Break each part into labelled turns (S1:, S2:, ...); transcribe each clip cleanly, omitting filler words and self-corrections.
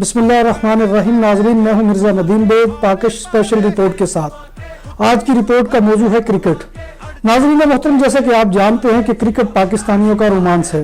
S1: बिस्मिल्लाहिर्रहमानिर्रहीम। नाजरीन, मैं हूं मिर्ज़ा नदीम बेग पाकिश स्पेशल रिपोर्ट के साथ। आज की रिपोर्ट का मौजू है क्रिकेट। नाजरीन मोहतरम, जैसे कि आप जानते हैं कि क्रिकेट पाकिस्तानियों का रोमांस है,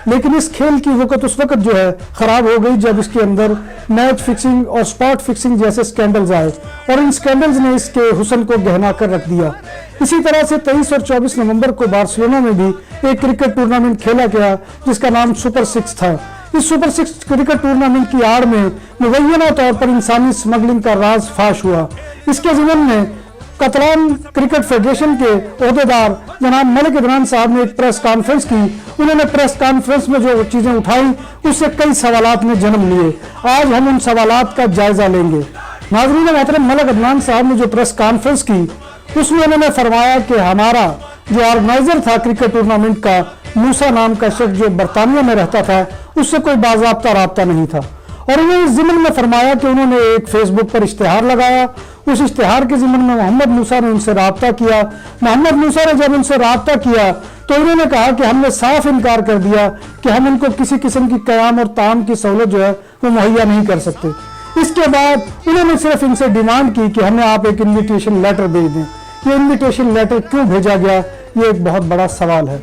S1: लेकिन इस खेल की वक़्त उस वक़्त जो है ख़राब हो गई जब इसके अंदर मैच फिक्सिंग और स्पॉट फिक्सिंग जैसे स्कैंडल्स आए और इन स्कैंडल्स ने इसके हुस्न को गहना कर रख दिया। इसी तरह से 23 और 24 नवंबर को बार्सिलोना में भी एक क्रिकेट टूर्नामेंट खेला गया जिसका नाम सुपर 6 था। इस सुपर 6 क्रिकेट टूर्नामेंट की आड़ में मुबैना तौर पर इंसानी स्मगलिंग का राज फाश हुआ। इसके ज़िमन में कतलान क्रिकेट फेडरेशन के ओहदेदार जनाब मलिक इमरान साहब ने एक प्रेस कॉन्फ्रेंस की। उन्होंने प्रेस कॉन्फ्रेंस में जो चीज़ें उठाई उससे कई सवालात ने जन्म लिए। आज हम उन सवालात का जायजा लेंगे। नाज़रीन मोहतरम, मलिक इमरान साहब ने जो प्रेस कॉन्फ्रेंस की उसमें उन्होंने फरमाया कि हमारा जो ऑर्गेनाइजर था क्रिकेट टूर्नामेंट का, मूसा नाम का शख्स जो बरतानिया में रहता था, उससे कोई बाज़ाब्ता राब्ता नहीं था। और उन्होंने इस ज़िमन में फरमाया कि उन्होंने एक फेसबुक पर इश्तिहार लगाया। उस इश्तिहार के ज़िमन में मोहम्मद मूसा ने उनसे राब्ता किया। मोहम्मद मूसा ने जब उनसे राब्ता किया तो उन्होंने कहा कि हमने साफ इनकार कर दिया कि हम उनको किसी किस्म की क़याम और ताम की सहूलत जो है वो मुहैया नहीं कर सकते। इसके बाद उन्होंने सिर्फ इनसे डिमांड की कि हमें आप एक इन्विटेशन लेटर भेज दें। ये इन्विटेशन लेटर क्यों भेजा गया, ये एक बहुत बड़ा सवाल है।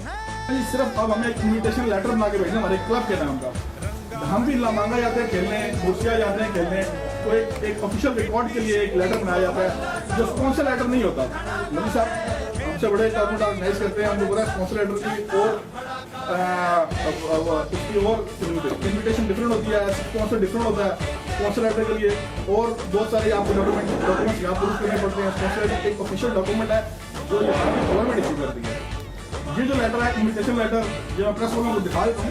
S2: सिर्फ अब हमें एक इन्विटेशन लेटर बना के भेजना हमारे क्लब के नाम का। हम भी लामांगा जाते हैं खेलने, मुर्शिया जाते हैं खेलने, तो एक ऑफिशियल रिकॉर्ड के लिए एक लेटर बनाया जाता है जो स्पॉन्सर लेटर नहीं होता। मोदी साहब हमसे बड़े टूर्नामेंट ऑर्गेनाइज करते हैं, हम लोग स्पॉन्सर लेटर की और उसकी और इन्विटेशन डिफरेंट होती है, स्पॉन्सर डिफरेंट होता है स्पॉन्सर लेटर के लिए। और बहुत सारे आपको डॉक्यूमेंट्स यहाँ प्रूफ करने पड़ते हैं। स्पॉन्सर लेटर एक ऑफिशियल डॉक्यूमेंट है जो गवर्नमेंट इशू करती है। ये जो लेटर है इन्विटेशन लेटर, जो मैं प्रेस वालों को दिखा देता हूँ।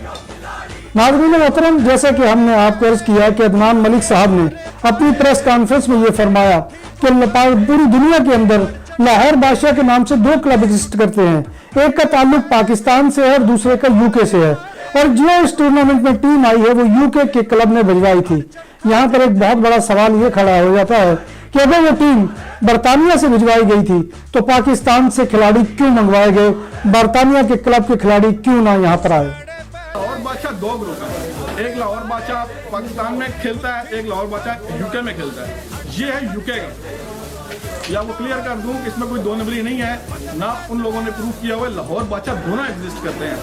S1: नाज़रीन मोहतरम, जैसा कि हमने आपको अर्ज किया कि अदनान मलिक साहब ने अपनी प्रेस कॉन्फ्रेंस में ये फरमाया कि पूरी दुनिया के अंदर लाहौर बादशाह के नाम से 2 क्लब एग्जिस्ट करते हैं। एक का ताल्लुक पाकिस्तान से है और दूसरे का यूके से है। और जो इस टूर्नामेंट में टीम आई है वो यूके के क्लब ने भिजवाई थी। यहाँ पर एक बहुत बड़ा सवाल ये खड़ा हो जाता है कि अगर वो टीम बरतानिया से भिजवाई गई थी तो पाकिस्तान से खिलाड़ी क्यों मंगवाए गए, बरतानिया के क्लब के खिलाड़ी क्यों ना यहाँ पर आए।
S2: लाहौर बादशाह 2 ग्रुप है, एक लाहौर बादशाह पाकिस्तान में खेलता है, एक लाहौर बादशाह यूके में खेलता है। ये है यूके का, या वो क्लियर कर दूं कि इसमें कोई दो नंबरी नहीं है, ना उन लोगों ने प्रूफ किया हुआ। लाहौर बादशाह दोनों एग्जिस्ट करते हैं।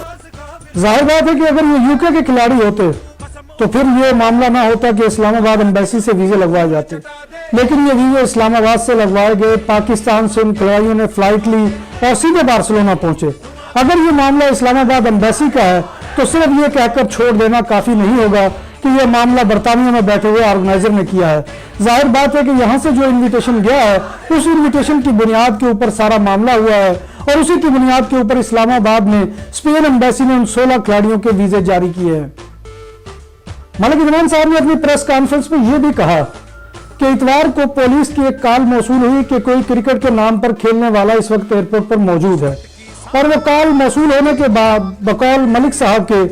S1: जाहिर बात है कि अगर ये यूके के खिलाड़ी होते तो फिर ये मामला ना होता कि इस्लामाबाद एम्बेसी से वीज़े लगवाए जाते, लेकिन ये वीज़े इस्लामाबाद से लगवाए गए। पाकिस्तान से उन खिलाड़ियों ने फ्लाइट ली और सीधे बार्सिलोना पहुंचे। अगर ये मामला इस्लामाबाद एम्बेसी का है तो सिर्फ ये कहकर छोड़ देना काफ़ी नहीं होगा कि यह मामला बरतानिया में बैठे हुए ऑर्गेनाइजर ने किया है। जाहिर बात है कि यहाँ से जो इन्विटेशन गया है उस इन्विटेशन की बुनियाद के ऊपर सारा मामला हुआ है और उसी की बुनियाद के ऊपर इस्लामाबाद में स्पेन एम्बेसी ने उन 16 खिलाड़ियों के वीज़े जारी किए हैं। मलिक इमरान साहब ने अपनी प्रेस कॉन्फ्रेंस में यह भी कहा कि इतवार को पुलिस की एक कॉल मौसूल हुई कि कोई क्रिकेट के नाम पर खेलने वाला इस वक्त एयरपोर्ट पर मौजूद है। और वो कॉल मौसूल होने के बाद बकौल मलिक साहब के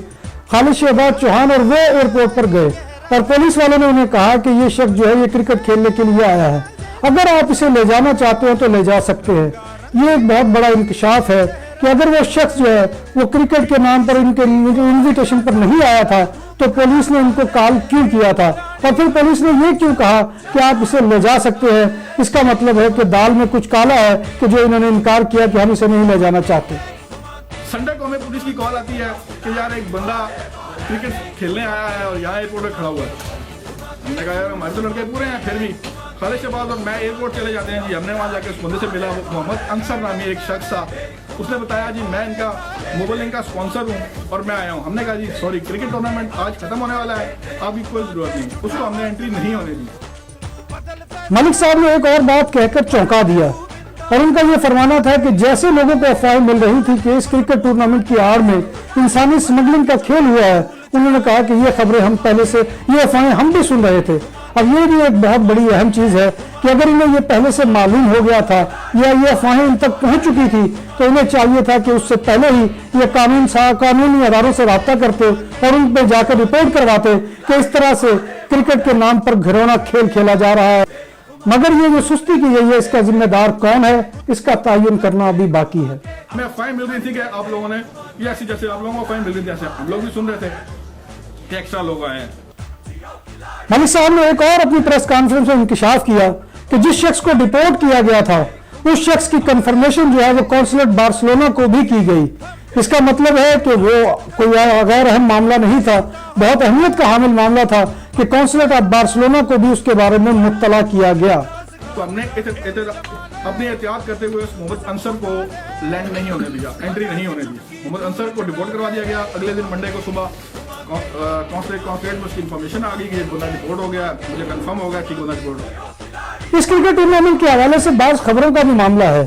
S1: खालिद शहबाज चौहान और वो एयरपोर्ट पर गए और पुलिस वालों ने उन्हें कहा कि ये शख्स जो है ये क्रिकेट खेलने के लिए आया है, अगर आप इसे ले जाना चाहते हो तो ले जा सकते हैं। ये एक बहुत बड़ा इंकशाफ है कि अगर वो शख्स जो है वो क्रिकेट के नाम पर इनके इन्विटेशन पर नहीं आया था तो पुलिस ने इनको कॉल क्यों किया था और फिर पुलिस ने ये क्यों कहा कि आप इसे ले जा सकते हैं। इसका मतलब है कि दाल में कुछ काला है कि जो इन्होंने इनकार किया कि हम इसे नहीं ले जाना चाहते।
S2: संडे को हमें पुलिस की कॉल आती है कि यार एक बंदा क्रिकेट खेलने आया है और यहाँ एयरपोर्ट पर खड़ा हुआ है। हमने कहा यार हमारे तो लड़के पूरे हैं, फिर भी खालिद शहबाज और मैं एयरपोर्ट चले जाते हैं जी। हमने वहाँ जाकर उस बंदे से मिला, मोहम्मद अंसर नामी एक शख्स था। उसने बताया जी मैं इनका मोबाइल लिंक का स्पॉन्सर हूँ और मैं आया हूँ। हमने कहा जी सॉरी, क्रिकेट टूर्नामेंट आज खत्म होने वाला है, आपकी कोई जरूरत नहीं। उसको हमने एंट्री नहीं होने दी।
S1: मलिक साहब ने एक और बात कहकर चौंका दिया और उनका यह फरमाना था कि जैसे लोगों को अफवाहें मिल रही थी कि इस क्रिकेट टूर्नामेंट की आड़ में इंसानी स्मगलिंग का खेल हुआ है, उन्होंने कहा कि ये खबरें हम पहले से, ये अफवाहें हम भी सुन रहे थे। अब ये भी एक बहुत बड़ी अहम चीज़ है कि अगर इन्हें ये पहले से मालूम हो गया था या ये अफवाहें इन तक पहुंच चुकी थी तो इन्हें चाहिए था कि उससे पहले ही ये कानूनी अदारों से रब्ता करते और उन पर जाकर रिपोर्ट करवाते कि इस तरह से क्रिकेट के नाम पर घिनौना खेल खेला जा रहा है। मगर ये जो सुस्ती की गई है इसका जिम्मेदार कौन है, इसका तयन करना अभी बाकी है।
S2: हमें अफवाहें मिल रही थी कि आप लोगों ने ये ऐसी, जैसे आप लोगों को अफवाहें मिल रही थी, जैसे हम लोग भी सुन रहे थे कि एक्स्ट्रा लोग आए हैं।
S1: मलिक साहब ने एक और अपनी प्रेस कॉन्फ्रेंस में इंकशाफ किया कि जिस शख्स को डिपोर्ट किया गया था उस शख्स की कंफर्मेशन जो है वो कौंसलेट बार्सिलोना को भी की गई। इसका मतलब है कि वो कोई गैर अहम मामला नहीं था, बहुत अहमियत का हामिल मामला था कि कौंसलेट ऑफ बार्सिलोना को भी उसके बारे में मुत्तला किया गया।
S2: तो हमने अपनी एहतियात करते हुए उस मोहम्मद अंसर को लैंड नहीं होने दिया, एंट्री नहीं होने दी। मोहम्मद अंसर को डिपोर्ट करवा दिया गया। अगले दिन मंडे को सुबह कॉन्सुलेट में उसकी इन्फॉर्मेशन आ गई कि बंदा डिपोर्ट हो गया। मुझे कंफर्म हो गया कि बंदा डिपोर्ट हो गया।
S1: इस क्रिकेट टूर्नामेंट के हवाले से बाज़ खबरों का भी मामला है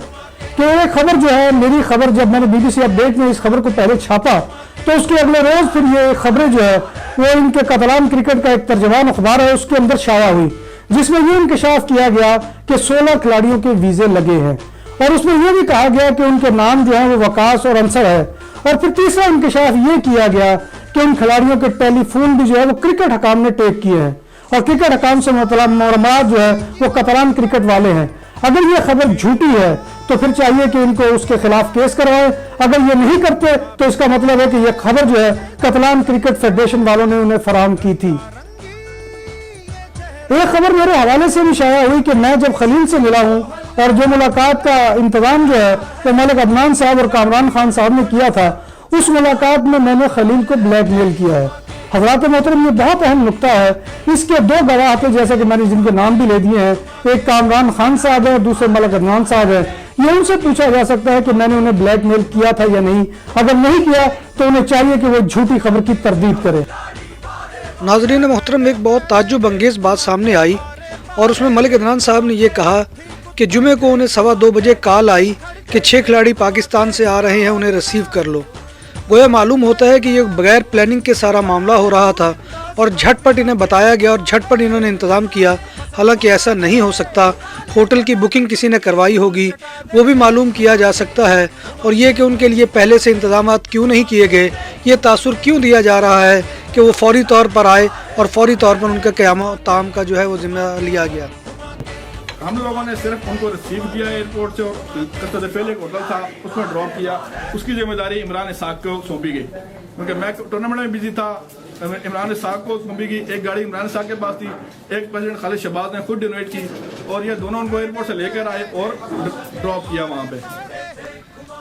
S1: कि एक खबर जो है, मेरी खबर जब मैंने BBC अपडेट में इस खबर को पहले छापा तो उसके अगले रोज फिर ये खबरें जो है वो इनके कतलान क्रिकेट का एक तर्जुमान अखबार है उसके अंदर शाया हुई, जिसमें ये इंकशाफ किया गया कि 16 खिलाड़ियों के वीजे लगे हैं और उसमें यह भी कहा गया कि उनके नाम जो है वो वकास और अंसर है। और फिर तीसरा इंकशाफ ये किया गया कि उन खिलाड़ियों के टेलीफोन भी जो है वो क्रिकेट हकाम ने टेक किए हैं और क्रिकेट हकाम से मुराद जो है वो कतलान क्रिकेट वाले हैं। अगर ये खबर झूठी है तो फिर चाहिए कि इनको उसके खिलाफ केस करवाएं। अगर ये नहीं करते तो इसका मतलब है कि ये खबर जो है कतलान क्रिकेट फेडरेशन वालों ने उन्हें फराहम की थी। एक खबर मेरे हवाले से भी शाया हुई कि मैं जब खलील से मिला हूं और जो मुलाकात का इंतजाम जो है वो मलिक अदनान साहब और कामरान खान साहब ने किया था, उस मुलाकात में मैंने खलील को ब्लैकमेल किया है। हज़रात मोहतरम, ये बहुत अहम नुक्ता है। इसके दो गवाह थे, जैसे कि मैंने जिनके नाम भी ले दिए हैं, एक कामरान खान साहब है, दूसरे मलिक अदनान साहब है। ये उनसे पूछा जा सकता है कि मैंने उन्हें ब्लैकमेल किया था या नहीं। अगर नहीं किया तो उन्हें चाहिए कि वो झूठी खबर की तरदीद करे।
S3: नाज़रीन मोहतरम, एक बहुत ताज्जुब अंगेज़ बात सामने आई और उसमें मलिक अदनान साहब ने यह कहा कि जुमे को उन्हें 2:15 बजे कॉल आई कि 6 खिलाड़ी पाकिस्तान से आ रहे हैं, उन्हें रिसीव कर लो। गोया मालूम होता है कि ये बगैर प्लानिंग के सारा मामला हो रहा था और झटपट इन्हें बताया गया और झटपट इन्होंने इंतज़ाम किया। हालांकि ऐसा नहीं हो सकता। होटल की बुकिंग किसी ने करवाई होगी, वो भी मालूम किया जा सकता है। और ये कि उनके लिए पहले से इंतज़ाम क्यों नहीं किए गए, ये तासुर क्यों दिया जा रहा है कि वो फौरी तौर पर आए और फौरी तौर पर उनका क़याम ताम का जो है वो जिम्मा लिया गया।
S2: हम लोगों ने सिर्फ उनको रिसीव किया एयरपोर्ट से और कस्तदफेल एक होटल था उसमें ड्रॉप किया। उसकी जिम्मेदारी इमरान इसाक को सौंपी गई क्योंकि मैं टूर्नामेंट में बिजी था। इमरान इसाक को सौंपी गई। एक गाड़ी इमरान इसाक के पास थी, एक प्रेसिडेंट खालिद शहबाज ने खुद डोनेट की और ये दोनों उनको एयरपोर्ट से लेकर आए और ड्रॉप किया वहाँ पे।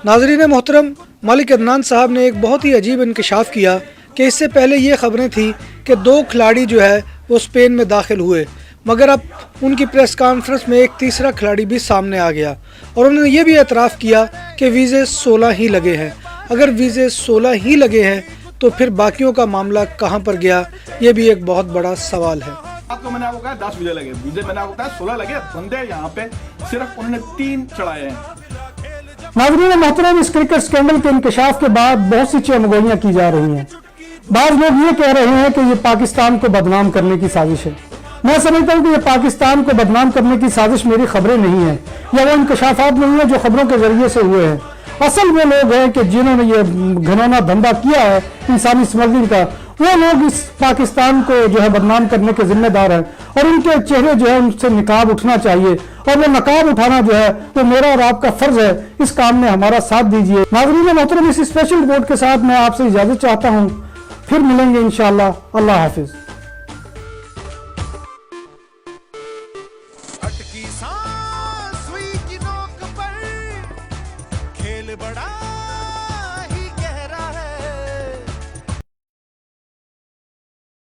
S3: नाज़रीन मोहतरम, मलिक अदनान साहब ने एक बहुत ही अजीब इंकशाफ किया कि इससे पहले ये खबरें थी कि 2 खिलाड़ी जो है वो स्पेन में दाखिल हुए, मगर अब उनकी प्रेस कॉन्फ्रेंस में एक तीसरा खिलाड़ी भी सामने आ गया और उन्होंने ये भी एतराफ़ किया कि वीज़े 16 ही लगे हैं। अगर वीज़े 16 ही लगे हैं तो फिर बाकियों का मामला कहाँ पर गया, ये भी एक बहुत बड़ा सवाल है।
S2: आपको मैंने आपको कहा 10 वीज़े लगे, वीज़े मैंने आपको कहा 16 लगे, बंदे यहाँ पे सिर्फ उन्होंने 3 चढ़ाए हैं।
S1: नाज़रीन मोहतरम, इस क्रिकेट स्कैंडल के इंकशाफ के बाद बहुत सी चमगोइयाँ की जा रही हैं। बाज़ लोग ये कह रहे हैं कि ये पाकिस्तान को बदनाम करने की साजिश है। मैं समझता हूँ कि ये पाकिस्तान को बदनाम करने की साजिश मेरी खबरें नहीं है या वो इंकशाफात नहीं है जो खबरों के जरिए से हुए हैं। असल वो लोग हैं कि जिन्होंने ये घिनौना धंधा किया है इंसानी स्मगलिंग का, वो लोग इस पाकिस्तान को जो है बदनाम करने के जिम्मेदार हैं और उनके चेहरे जो है उनसे निकाब उठना चाहिए और वो नकाब उठाना जो है वो मेरा और आपका फर्ज है। इस काम में हमारा साथ दीजिए। नाज़रीन मोहतरम, इस स्पेशल रिपोर्ट के साथ मैं आपसे इजाज़त चाहता हूँ। फिर मिलेंगे इंशाअल्लाह। अल्लाह हाफिज़।
S4: अटकी सांस हुई की नोक पर खेल बड़ा